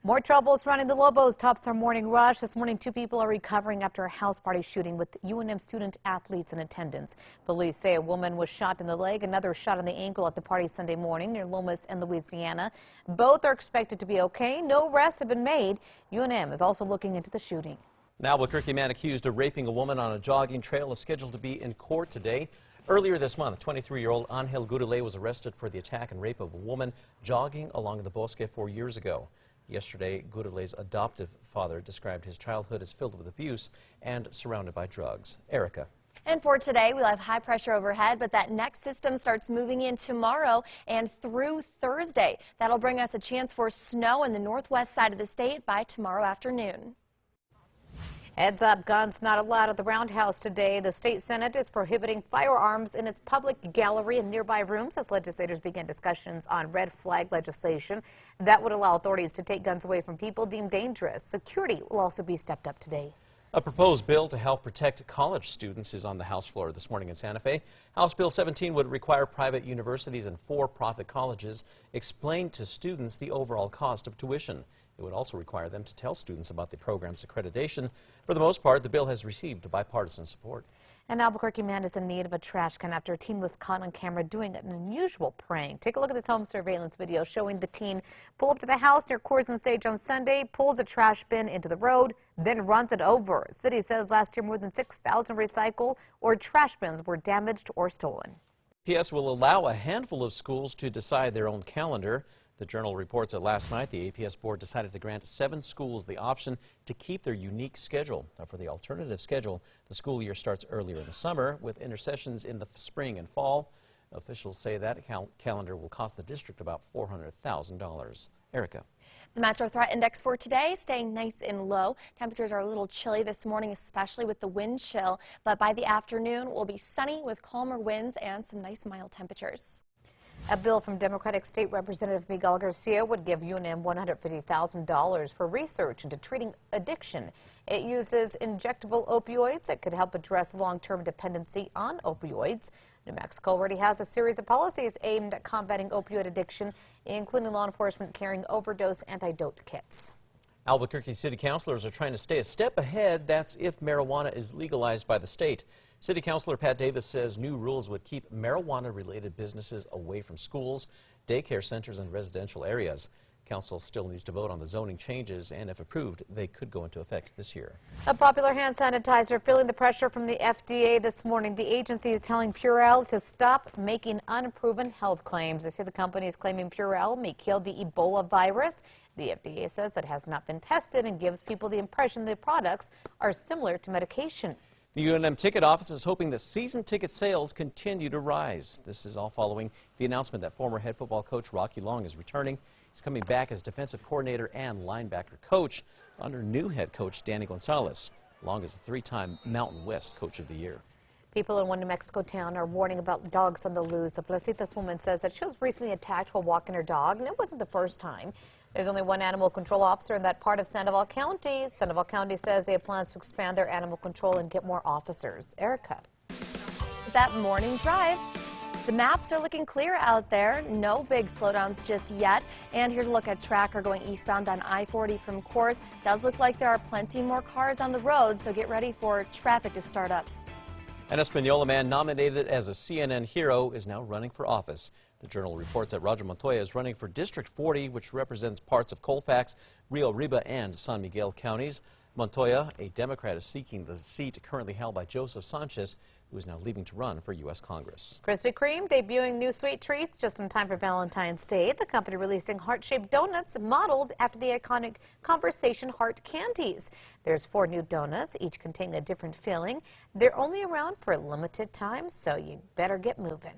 More trouble surrounding the Lobos tops our morning rush. This morning, 2 people are recovering after a house party shooting with UNM student athletes in attendance. Police say a woman was shot in the leg, another shot in the ankle at the party Sunday morning near Lomas in Louisiana. Both are expected to be okay. No arrests have been made. UNM is also looking into the shooting. An Albuquerque man accused of raping a woman on a jogging trail is scheduled to be in court today. Earlier this month, 23-year-old Angel Gurule was arrested for the attack and rape of a woman jogging along the Bosque 4 years ago. Yesterday, Gurule's adoptive father described his childhood as filled with abuse and surrounded by drugs. Erica. And for today, we'll have high pressure overhead, but that next system starts moving in tomorrow and through Thursday. That'll bring us a chance for snow in the northwest side of the state by tomorrow afternoon. Heads up, guns not allowed at the Roundhouse today. The state Senate is prohibiting firearms in its public gallery and nearby rooms as legislators begin discussions on red flag legislation that would allow authorities to take guns away from people deemed dangerous. Security will also be stepped up today. A proposed bill to help protect college students is on the House floor this morning in Santa Fe. House Bill 17 would require private universities and for-profit colleges explain to students the overall cost of tuition. It would also require them to tell students about the program's accreditation. For the most part, the bill has received bipartisan support. An Albuquerque man is in need of a trash can after a teen was caught on camera doing an unusual prank. Take a look at this home surveillance video showing the teen pull up to the house near Coors and Sage on Sunday, pulls a trash bin into the road, then runs it over. City says last year more than 6,000 recycle or trash bins were damaged or stolen. APS will allow a handful of schools to decide their own calendar. The Journal reports that last night the APS board decided to grant 7 schools the option to keep their unique schedule. Now, for the alternative schedule, the school year starts earlier in the summer with intersessions in the spring and fall. Officials say that calendar will cost the district about $400,000. Erica. The Metro Threat Index for today staying nice and low. Temperatures are a little chilly this morning, especially with the wind chill, but by the afternoon will be sunny with calmer winds and some nice mild temperatures. A bill from Democratic State Representative Miguel Garcia would give UNM $150,000 for research into treating addiction. It uses injectable opioids that could help address long-term dependency on opioids. New Mexico already has a series of policies aimed at combating opioid addiction, including law enforcement carrying overdose antidote kits. Albuquerque city councilors are trying to stay a step ahead. That's if marijuana is legalized by the state. City Councilor Pat Davis says new rules would keep marijuana-related businesses away from schools, daycare centers, and residential areas. Council still needs to vote on the zoning changes, and if approved, they could go into effect this year. A popular hand sanitizer feeling the pressure from the FDA this morning. The agency is telling Purell to stop making unproven health claims. They say the company is claiming Purell may kill the Ebola virus. The FDA says it has not been tested and gives people the impression the products are similar to medication. The UNM ticket office is hoping that season ticket sales continue to rise. This is all following the announcement that former head football coach Rocky Long is returning. He's coming back as defensive coordinator and linebacker coach under new head coach Danny Gonzalez. Long is a 3-time Mountain West Coach of the Year. People in one New Mexico town are warning about dogs on the loose. A Placitas woman says that she was recently attacked while walking her dog, and it wasn't the first time. There's only one animal control officer in that part of Sandoval County. Sandoval County says they have plans to expand their animal control and get more officers. Erica. That morning drive. The maps are looking clear out there. No big slowdowns just yet. And here's a look at tracker going eastbound on I-40 from Coors. Does look like there are plenty more cars on the road, so get ready for traffic to start up. An Espanola man nominated as a CNN hero is now running for office. The Journal reports that Roger Montoya is running for District 40, which represents parts of Colfax, Rio Arriba, and San Miguel counties. Montoya, a Democrat, is seeking the seat currently held by Joseph Sanchez, who is now leaving to run for U.S. Congress. Krispy Kreme debuting new sweet treats just in time for Valentine's Day. The company releasing heart-shaped donuts modeled after the iconic Conversation heart candies. There's 4 new donuts, each containing a different filling. They're only around for a limited time, so you better get moving.